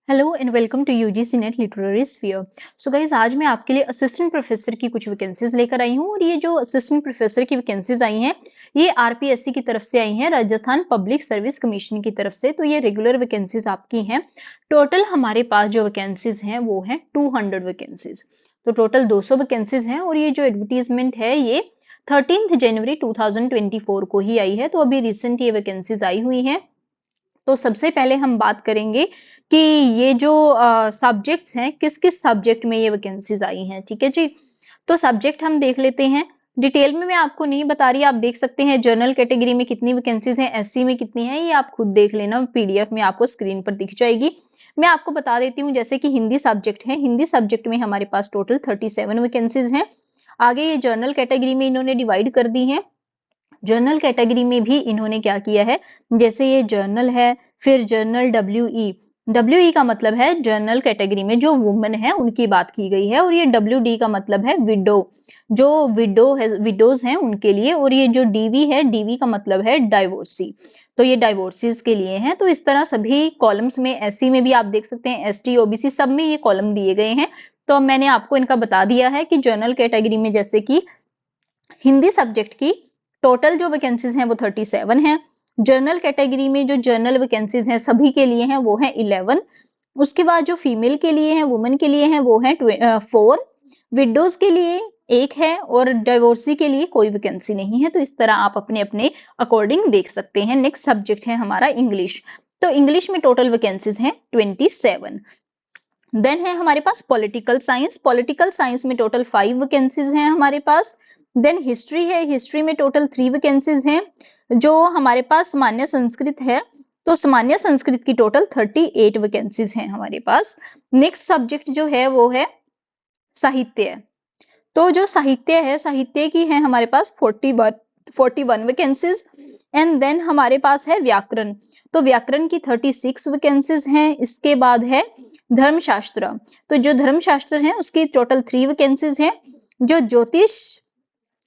Hello and welcome to UGC NET literary sphere. So guys आज मैं आपके लिए असिस्टेंट प्रोफेसर की कुछ वैकेंसीज लेकर आई हूँ और ये जो असिस्टेंट प्रोफेसर की वैकेंसीज आई हैं ये आरपीएससी की तरफ से आई हैं, राजस्थान पब्लिक सर्विस कमीशन की तरफ से। तो ये रेगुलर वैकेंसीज आपकी हैं। टोटल हमारे पास जो वैकेंसीज हैं वो हैं 200 वैकेंसीज। तो टोटल 200 वैकेंसीज हैं और ये जो एडवर्टीजमेंट है ये 13 जनवरी 2024 को ही आई है। तो अभी रिसेंट ये वैकेंसीज आई हुई हैं। तो सबसे पहले हम बात करेंगे कि ये जो सब्जेक्ट्स हैं किस किस सब्जेक्ट में ये वैकेंसीज आई हैं। ठीक है जी। तो सब्जेक्ट हम देख लेते हैं। डिटेल में मैं आपको नहीं बता रही, आप देख सकते हैं जनरल कैटेगरी में कितनी वैकेंसीज हैं, एससी में कितनी हैं, ये आप खुद देख लेना, पीडीएफ में आपको स्क्रीन पर दिख जाएगी। मैं आपको बता देती हूँ, जैसे कि हिंदी सब्जेक्ट है, हिंदी सब्जेक्ट में हमारे पास टोटल 37 वैकेंसीज हैं। आगे ये जनरल कैटेगरी में इन्होंने डिवाइड कर दी है। जर्नल कैटेगरी में भी इन्होंने क्या किया है, जैसे ये जर्नल है, फिर जर्नल डब्ल्यू ई का मतलब है जर्नल कैटेगरी में जो वुमेन है उनकी बात की गई है, और ये डब्ल्यू डी का मतलब है विडो, जो विडोज हैं उनके लिए, और ये जो डीवी है, डीवी का मतलब है डाइवोर्सी, तो ये डाइवोर्सीज के लिए हैं। तो इस तरह सभी कॉलम्स में, एससी में भी आप देख सकते हैं, एसटी ओबीसी सब में ये कॉलम दिए गए हैं। तो मैंने आपको इनका बता दिया है कि जर्नल कैटेगरी में जैसे कि हिंदी सब्जेक्ट की टोटल जो वैकेंसीज हैं वो 37 हैं। जर्नल कैटेगरी में जो जर्नल वैकेंसीज हैं सभी के लिए हैं वो हैं 11। उसके बाद जो फीमेल के लिए हैं, वुमेन के लिए हैं वो हैं 4। विडोज के लिए 1 है और डाइवोर्सी के लिए कोई वैकेंसी नहीं है। तो इस तरह आप अपने अपने अकॉर्डिंग देख सकते हैं। नेक्स्ट सब्जेक्ट है हमारा इंग्लिश। तो इंग्लिश में टोटल वैकेंसीज हैं 27। देन है हमारे पास पॉलिटिकल साइंस। पॉलिटिकल साइंस में टोटल 5 वैकेंसीज हैं हमारे पास। देन हिस्ट्री है, हिस्ट्री में टोटल 3 वैकेंसीज हैं। जो हमारे पास सामान्य संस्कृत है, तो सामान्य संस्कृत की टोटल 38 वैकेंसीज हैं हमारे पास। नेक्स्ट सब्जेक्ट जो है वो है साहित्य। तो जो साहित्य है, साहित्य की है हमारे पास 41 वैकेंसीज। एंड देन हमारे पास है व्याकरण। तो व्याकरण की 36 वैकेंसीज हैं। इसके बाद है धर्मशास्त्र। तो जो धर्मशास्त्र है उसकी टोटल 3 वैकेंसीज हैं। जो ज्योतिष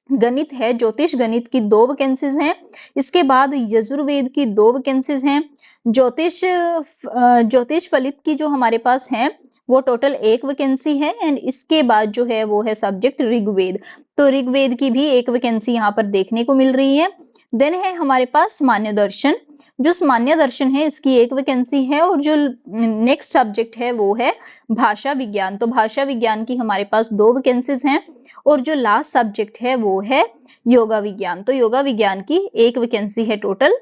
गणित है, ज्योतिष गणित की 2 वैकेंसीज हैं। इसके बाद यजुर्वेद की 2 वैकेंसीज हैं। ज्योतिष फलित की जो हमारे पास है वो टोटल 1 वैकेंसी है। एंड इसके बाद जो है वो है सब्जेक्ट ऋग्वेद। तो ऋग्वेद की भी 1 वैकेंसी यहाँ पर देखने को मिल रही है। देन है हमारे पास सामान्य दर्शन। जो सामान्य दर्शन है इसकी 1 वैकेंसी है। और जो नेक्स्ट सब्जेक्ट है वो है भाषा विज्ञान। तो भाषा विज्ञान की हमारे पास 2 वैकेंसीज हैं। और जो लास्ट सब्जेक्ट है वो है योगा विज्ञान। तो योगा विज्ञान की 1 वैकेंसी है टोटल।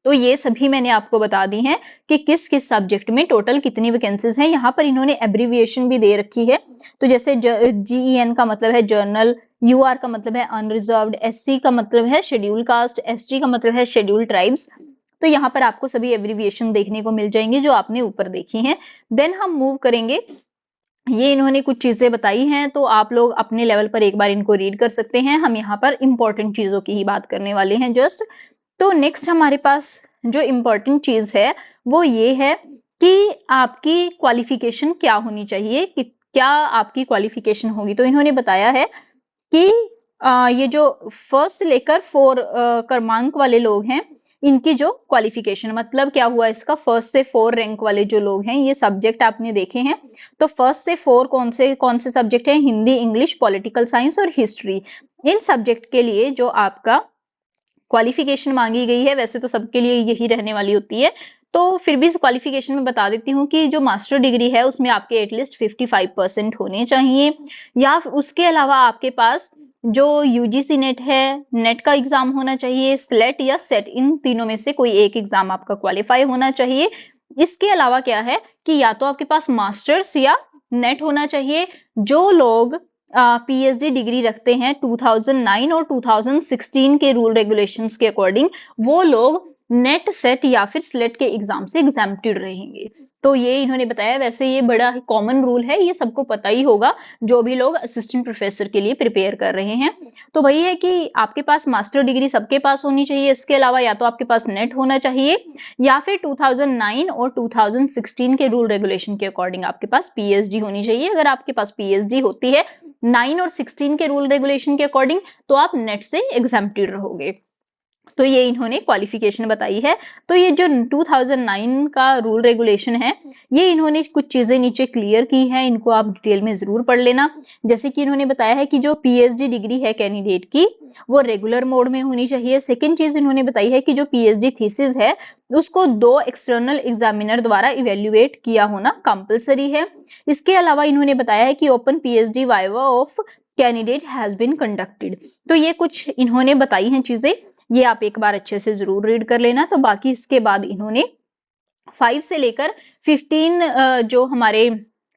तो ये सभी मैंने आपको बता दी हैं कि किस किस सब्जेक्ट में टोटल कितनी वैकेंसीज हैं। यहाँ पर इन्होंने एब्रीविएशन भी दे रखी है। तो जैसे जीईएन का मतलब है जर्नल, यूआर का मतलब है अनरिजर्व्ड, एससी का मतलब है शेड्यूल कास्ट, एसटी का मतलब है शेड्यूल ट्राइब्स। तो यहाँ पर आपको सभी एब्रीविएशन देखने को मिल जाएंगे जो आपने ऊपर देखी हैं। देन हम मूव करेंगे, ये इन्होंने कुछ चीजें बताई हैं तो आप लोग अपने लेवल पर एक बार इनको रीड कर सकते हैं। हम यहाँ पर इंपॉर्टेंट चीजों की ही बात करने वाले हैं जस्ट। तो नेक्स्ट हमारे पास जो इम्पोर्टेंट चीज है वो ये है कि आपकी क्वालिफिकेशन क्या होनी चाहिए, कि क्या आपकी क्वालिफिकेशन होगी। तो इन्होंने बताया है कि ये जो फर्स्ट से लेकर 4 क्रमांक वाले लोग हैं इनकी जो क्वालिफिकेशन, मतलब क्या हुआ इसका, फर्स्ट से 4 रैंक वाले जो लोग हैं, ये सब्जेक्ट आपने देखे हैं। तो फर्स्ट से 4 कौन से सब्जेक्ट हैं, हिंदी, इंग्लिश, पॉलिटिकल साइंस और हिस्ट्री। इन सब्जेक्ट के लिए जो आपका क्वालिफिकेशन मांगी गई है, वैसे तो सबके लिए यही रहने वाली होती है, तो फिर भी इस क्वालिफिकेशन में बता देती हूँ कि जो मास्टर डिग्री है उसमें आपके एटलीस्ट 55% होने चाहिए, या उसके अलावा आपके पास जो यूजीसी नेट है, नेट का एग्जाम होना चाहिए, स्लेट या सेट, इन तीनों में से कोई एक एग्जाम आपका क्वालिफाई होना चाहिए। इसके अलावा क्या है कि या तो आपके पास मास्टर्स या नेट होना चाहिए। जो लोग पीएचडी डिग्री रखते हैं 2009 और 2016 के रूल रेगुलेशंस के अकॉर्डिंग, वो लोग नेट, सेट या फिर स्लेट के एग्जाम से एग्जाम्प्टेड रहेंगे। तो ये इन्होंने बताया। वैसे ये बड़ा कॉमन रूल है, ये सबको पता ही होगा जो भी लोग असिस्टेंट प्रोफेसर के लिए प्रिपेयर कर रहे हैं। तो वही है कि आपके पास मास्टर डिग्री सबके पास होनी चाहिए। इसके अलावा या तो आपके पास नेट होना चाहिए या फिर 2009 और 2016 के रूल रेगुलेशन के अकॉर्डिंग आपके पास पीएचडी होनी चाहिए। अगर आपके पास पीएचडी होती है 9 और 16 के रूल रेगुलेशन के अकॉर्डिंग तो आप नेट से एग्जाम्प्टेड रहोगे। तो ये इन्होंने क्वालिफिकेशन बताई है। तो ये जो 2009 का रूल रेगुलेशन है, ये इन्होंने कुछ चीजें नीचे क्लियर की है, इनको आप डिटेल में जरूर पढ़ लेना। जैसे कि इन्होंने बताया है कि जो पीएचडी डिग्री है कैंडिडेट की, वो रेगुलर मोड में होनी चाहिए। सेकेंड चीज इन्होंने बताई है कि जो पीएचडी थीसिस है, उसको 2 एक्सटर्नल एग्जामिनर द्वारा इवेल्युएट किया होना कंपलसरी है। इसके अलावा इन्होंने बताया है कि open PhD viva of candidate has been conducted. तो ये कुछ इन्होंने बताई हैं चीजें, ये आप एक बार अच्छे से जरूर रीड कर लेना। तो बाकी इसके बाद इन्होंने 5 से लेकर 15 जो हमारे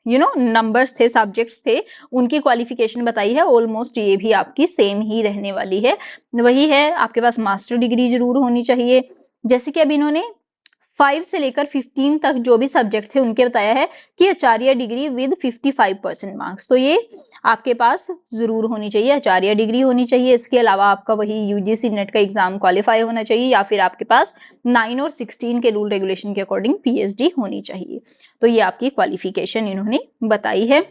नंबर्स थे, सब्जेक्ट्स थे, उनकी क्वालिफिकेशन बताई है। ऑलमोस्ट ये भी आपकी सेम ही रहने वाली है। वही है, आपके पास मास्टर डिग्री जरूर होनी चाहिए। जैसे कि अब इन्होंने 5 से लेकर 15 तक जो भी सब्जेक्ट थे उनके बताया है कि आचार्य डिग्री विद 55% मार्क्स, तो ये आपके पास जरूर होनी चाहिए, आचार्य डिग्री होनी चाहिए। इसके अलावा आपका वही यूजीसी नेट का एग्जाम क्वालिफाई होना चाहिए, या फिर आपके पास 9 और 16 के रूल रेगुलेशन के अकॉर्डिंग पीएचडी होनी चाहिए। तो ये आपकी क्वालिफिकेशन इन्होंने बताई है।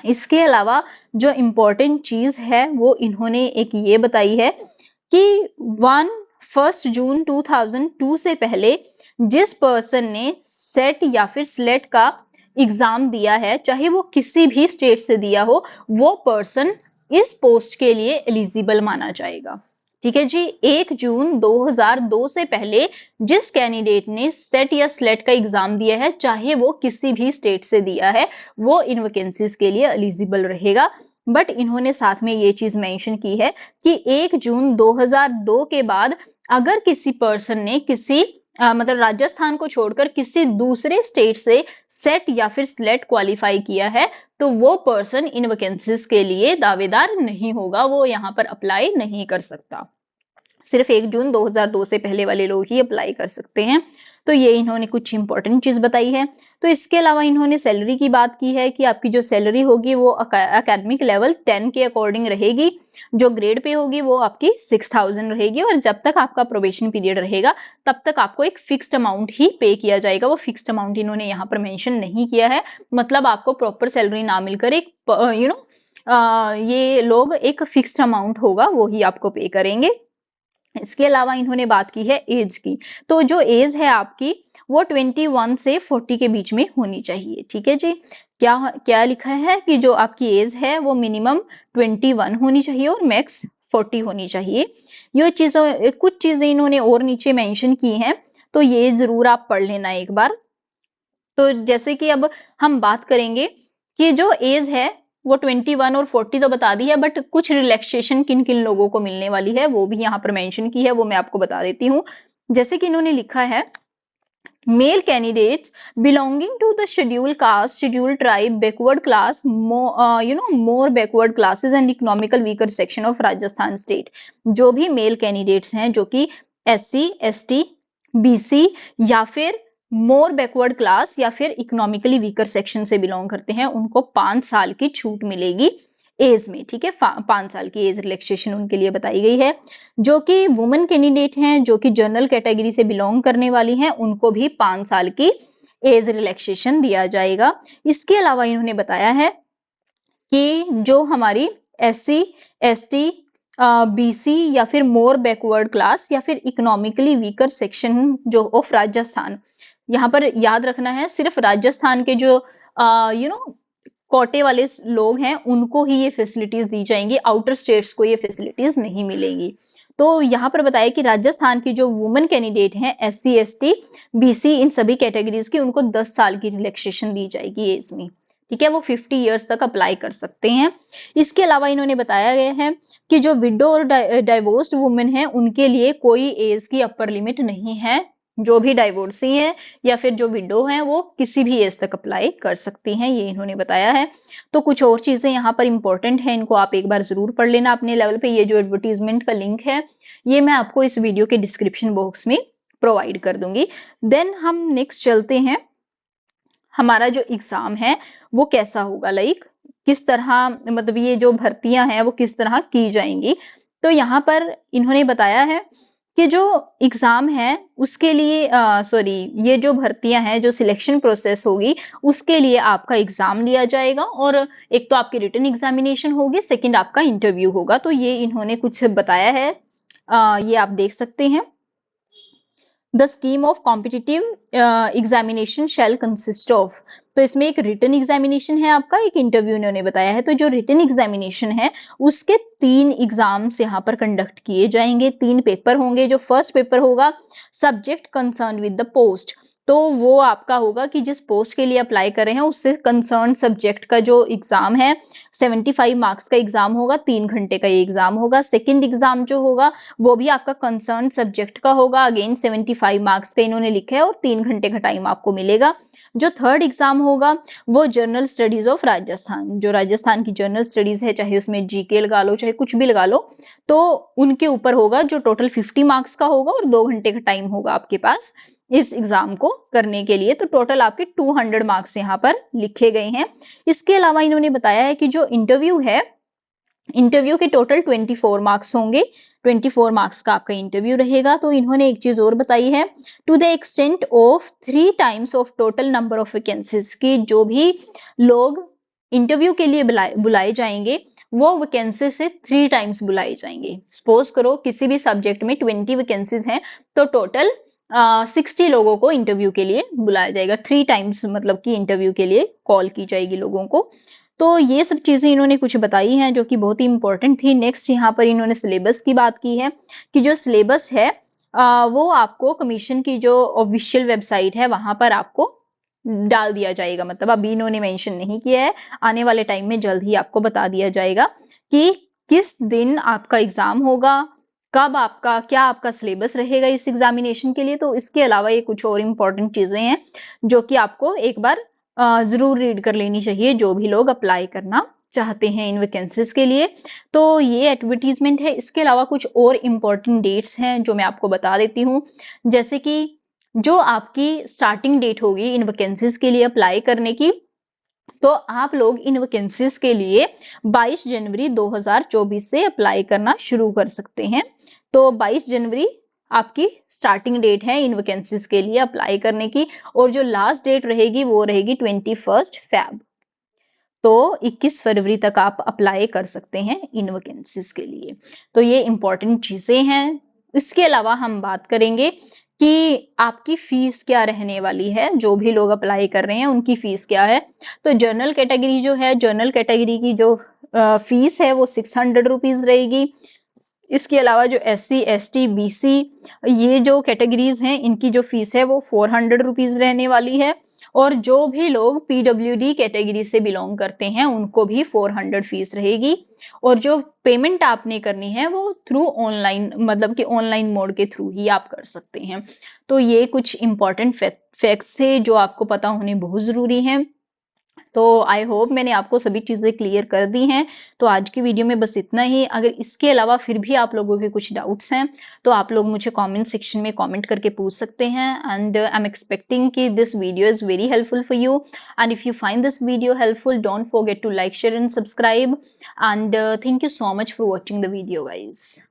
इसके अलावा जो इम्पोर्टेंट चीज है वो इन्होंने एक ये बताई है कि 1 जून 2002 से पहले जिस पर्सन ने सेट या फिर स्लेट का एग्जाम दिया है, चाहे वो किसी भी स्टेट से दिया हो, वो पर्सन इस पोस्ट के लिए एलिजिबल माना जाएगा। ठीक है जी। 1 जून 2002 से पहले जिस कैंडिडेट ने सेट या स्लेट का एग्जाम दिया है, चाहे वो किसी भी स्टेट से दिया है, वो इन वैकेंसीज के लिए एलिजिबल रहेगा। बट इन्होंने साथ में ये चीज मेंशन की है कि 1 जून 2002 के बाद अगर किसी पर्सन ने किसी मतलब राजस्थान को छोड़कर किसी दूसरे स्टेट से सेट या फिर स्लेट क्वालिफाई किया है, तो वो पर्सन इन वैकेंसीज के लिए दावेदार नहीं होगा, वो यहाँ पर अप्लाई नहीं कर सकता। सिर्फ 1 जून 2002 से पहले वाले लोग ही अप्लाई कर सकते हैं। तो ये इन्होंने कुछ इंपॉर्टेंट चीज बताई है। तो इसके अलावा इन्होंने सैलरी की बात की है कि आपकी जो सैलरी होगी वो एकेडमिक लेवल 10 के अकॉर्डिंग रहेगी। जो ग्रेड पे होगी वो आपकी 6000 रहेगी, और जब तक आपका प्रोबेशन पीरियड रहेगा तब तक आपको एक फिक्स्ड अमाउंट ही पे किया जाएगा। वो फिक्स्ड अमाउंट इन्होंने यहाँ पर मेंशन नहीं किया है, मतलब आपको प्रॉपर सैलरी ना मिलकर एक ये लोग एक फिक्स्ड अमाउंट होगा वो ही आपको पे करेंगे। इसके अलावा इन्होंने बात की है एज की। तो जो एज है आपकी वो 21 से 40 के बीच में होनी चाहिए। ठीक है जी। क्या क्या लिखा है कि जो आपकी एज है वो मिनिमम 21 होनी चाहिए और मैक्स 40 होनी चाहिए। ये चीजों कुछ चीजें इन्होंने और नीचे मेंशन की हैं, तो ये जरूर आप पढ़ लेना एक बार। तो जैसे कि अब हम बात करेंगे कि जो एज है वो 21 और 40 तो बता दी है, बट कुछ रिलैक्सेशन किन किन लोगों को मिलने वाली है वो भी यहाँ पर मेंशन की है, वो मैं आपको बता देती हूँ। जैसे कि इन्होंने लिखा है male candidates belonging to the schedule caste, schedule tribe, backward class, more backward classes and economical weaker section of Rajasthan state. जो भी मेल कैंडिडेट्स हैं जो कि SC ST BC या फिर मोर बैकवर्ड क्लास या फिर इकोनॉमिकली वीकर सेक्शन से बिलोंग करते हैं, उनको 5 साल की छूट मिलेगी एज में। ठीक है, 5 साल की एज रिलैक्सेशन उनके लिए बताई गई है। जो कि वुमेन कैंडिडेट हैं जो कि जनरल कैटेगरी से बिलोंग करने वाली हैं, उनको भी 5 साल की एज रिलैक्सेशन दिया जाएगा। इसके अलावा इन्होंने बताया है कि जो हमारी SC ST BC या फिर मोर बैकवर्ड क्लास या फिर इकोनॉमिकली वीकर सेक्शन जो ऑफ राजस्थान, यहाँ पर याद रखना है सिर्फ राजस्थान के जो कोटे वाले लोग हैं उनको ही ये फैसिलिटीज दी जाएंगी, आउटर स्टेट्स को ये फैसिलिटीज नहीं मिलेंगी। तो यहाँ पर बताया कि राजस्थान की जो वुमेन कैंडिडेट हैं SC ST BC इन सभी कैटेगरीज की, उनको 10 साल की रिलैक्सेशन दी जाएगी एज में। ठीक है, वो 50 इयर्स तक अप्लाई कर सकते हैं। इसके अलावा इन्होंने बताया गया है कि जो विडो और डाइवोर्स्ड वुमेन है उनके लिए कोई एज की अपर लिमिट नहीं है। जो भी डाइवोर्सी है या फिर जो विडो है वो किसी भी एज तक अप्लाई कर सकती हैं, ये इन्होंने बताया है। तो कुछ और चीजें यहाँ पर इंपॉर्टेंट है, इनको आप एक बार जरूर पढ़ लेना अपने लेवल पे। ये जो एडवर्टीजमेंट का लिंक है ये मैं आपको इस वीडियो के डिस्क्रिप्शन बॉक्स में प्रोवाइड कर दूंगी। देन हम नेक्स्ट चलते हैं, हमारा जो एग्जाम है वो कैसा होगा, लाइक किस तरह, मतलब ये जो भर्तियां हैं वो किस तरह की जाएंगी। तो यहाँ पर इन्होंने बताया है कि जो एग्जाम है उसके लिए ये जो भर्तियां हैं, जो सिलेक्शन प्रोसेस होगी उसके लिए आपका एग्जाम लिया जाएगा, और एक तो आपकी रिटन एग्जामिनेशन होगी, सेकंड आपका इंटरव्यू होगा। तो ये इन्होंने कुछ बताया है ये आप देख सकते हैं। The scheme of competitive examination shell consist of, तो इसमें एक रिटन एग्जामिनेशन है आपका, एक इंटरव्यू इन्होंने बताया है। तो जो रिटन एग्जामिनेशन है उसके 3 एग्जाम्स यहाँ पर कंडक्ट किए जाएंगे, 3 पेपर होंगे। जो फर्स्ट पेपर होगा subject concern with the post, तो वो आपका होगा कि जिस पोस्ट के लिए अप्लाई कर रहे हैं उससे कंसर्न सब्जेक्ट का जो एग्जाम है 75 मार्क्स का एग्जाम होगा, 3 घंटे का ये एग्जाम होगा। सेकेंड एग्जाम जो होगा वो भी आपका कंसर्न सब्जेक्ट का होगा, अगेन 75 मार्क्स का इन्होंने लिखा है और 3 घंटे का टाइम आपको मिलेगा। जो थर्ड एग्जाम होगा वो जर्नल स्टडीज ऑफ राजस्थान, जो राजस्थान की जर्नल स्टडीज है, चाहे उसमें जीके लगा लो चाहे कुछ भी लगा लो, तो उनके ऊपर होगा, जो टोटल 50 मार्क्स का होगा और 2 घंटे का टाइम होगा आपके पास इस एग्जाम को करने के लिए। तो टोटल आपके 200 मार्क्स यहाँ पर लिखे गए हैं। इसके अलावा इन्होंने बताया है कि जो इंटरव्यू है, इंटरव्यू के टोटल 24 मार्क्स होंगे, 24 मार्क्स का आपका इंटरव्यू रहेगा। तो इन्होंने एक चीज और बताई है, to the extent of 3 times of total number of vacancies, की जो भी लोग इंटरव्यू के लिए बुलाए जाएंगे वो वैकेंसी से 3 टाइम्स बुलाए जाएंगे। सपोज करो किसी भी सब्जेक्ट में 20 वैकेंसीज हैं तो टोटल 60 लोगों को इंटरव्यू के लिए बुलाया जाएगा, 3 टाइम्स मतलब कि इंटरव्यू के लिए कॉल की जाएगी लोगों को। तो ये सब चीजें इन्होंने कुछ बताई हैं जो कि बहुत ही इंपॉर्टेंट थी। नेक्स्ट यहाँ पर इन्होंने सिलेबस की बात की है कि जो सिलेबस है वो आपको कमीशन की जो ऑफिशियल वेबसाइट है वहां पर आपको डाल दिया जाएगा। मतलब अभी इन्होंने मेंशन नहीं किया है, आने वाले टाइम में जल्द ही आपको बता दिया जाएगा कि किस दिन आपका एग्जाम होगा, कब आपका क्या आपका सिलेबस रहेगा इस एग्जामिनेशन के लिए। तो इसके अलावा ये कुछ और इम्पोर्टेंट चीजें हैं जो कि आपको एक बार जरूर रीड कर लेनी चाहिए जो भी लोग अप्लाई करना चाहते हैं इन वैकेंसीज के लिए। तो ये एडवर्टीजमेंट है। इसके अलावा कुछ और इम्पोर्टेंट डेट्स हैं जो मैं आपको बता देती हूँ, जैसे कि जो आपकी स्टार्टिंग डेट होगी इन वैकेंसीज के लिए अप्लाई करने की, तो आप लोग इन वैकेंसीज के लिए 22 जनवरी 2024 से अप्लाई करना शुरू कर सकते हैं। तो 22 जनवरी आपकी स्टार्टिंग डेट है इन वैकेंसीज के लिए अप्लाई करने की, और जो लास्ट डेट रहेगी वो रहेगी 21 फेब। तो 21 फरवरी तक आप अप्लाई कर सकते हैं इन वैकेंसीज के लिए। तो ये इंपॉर्टेंट चीजें हैं। इसके अलावा हम बात करेंगे कि आपकी फीस क्या रहने वाली है, जो भी लोग अप्लाई कर रहे हैं उनकी फीस क्या है। तो जनरल कैटेगरी जो है, जनरल कैटेगरी की जो फीस है वो 600 रुपीज रहेगी। इसके अलावा जो SC ST BC ये जो कैटेगरीज हैं इनकी जो फीस है वो 400 रुपीज रहने वाली है। और जो भी लोग PWD कैटेगरी से बिलोंग करते हैं उनको भी 400 फीस रहेगी। और जो पेमेंट आपने करनी है वो थ्रू ऑनलाइन, मतलब कि ऑनलाइन मोड के थ्रू ही आप कर सकते हैं। तो ये कुछ इंपॉर्टेंट फैक्ट्स है जो आपको पता होने बहुत जरूरी है। तो आई होप मैंने आपको सभी चीजें क्लियर कर दी हैं। तो आज की वीडियो में बस इतना ही। अगर इसके अलावा फिर भी आप लोगों के कुछ डाउट्स हैं तो आप लोग मुझे कमेंट सेक्शन में कमेंट करके पूछ सकते हैं। एंड आई एम एक्सपेक्टिंग कि this video is very helpful for you. And if you find this video helpful, don't forget to like, share and subscribe. And thank you so much for watching the video guys.